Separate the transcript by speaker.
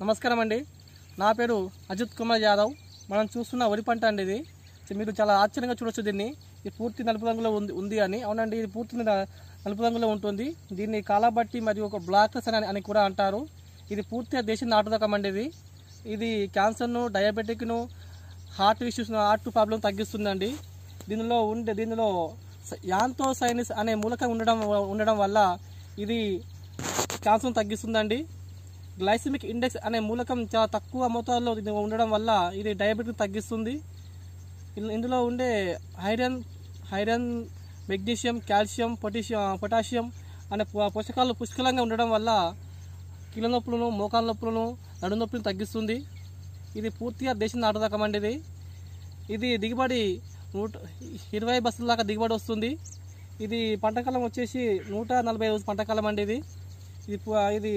Speaker 1: నమస్కారం అండి. నా పేరు అజిత్ కుమార్ యాదవ్. మనం చూస్తున్న వరి పంట అండి. ఇది మీరు చాలా ఆశ్చర్యంగా చూడొచ్చు. దీన్ని ఇది పూర్తి నలుపు రంగులో ఉంది అని. అవునండి, ఇది పూర్తి నలుపు రంగులో ఉంటుంది. దీన్ని కాలాబట్టి మరియు ఒక బ్లాక్స్ అని కూడా అంటారు. ఇది పూర్తిగా దేశీ నాటు రకం అండి. ఇది క్యాన్సర్ను, డయాబెటిక్ను, హార్ట్ ఇష్యూస్, హార్ట్ ప్రాబ్లం తగ్గిస్తుందండి. దీనిలో యాంథోసైనిస్ అనే మూలకం ఉండడం వల్ల ఇది క్యాన్సర్ను తగ్గిస్తుందండి. గ్లైసెమిక్ ఇండెక్స్ అనే మూలకం చాలా తక్కువ మోతాదులో ఉండడం వల్ల ఇది డయాబెటిస్ తగ్గిస్తుంది. ఇందులో ఉండే ఐరన్, మెగ్నీషియం, కాల్షియం, పొటాషియం అనే పోషకాలు పుష్కలంగా ఉండడం వల్ల కీళ్ళ నొప్పులను, మోకాల నొప్పులను, నడు నొప్పులను తగ్గిస్తుంది. ఇది పూర్తిగా దేశీ నాటు రకం అండి. ఇది దిగుబడి 120 బస్సుల దాకా దిగుబడి వస్తుంది. ఇది పంటకాలం వచ్చేసి 140 రోజుల పంటకాలం అండి. ఇది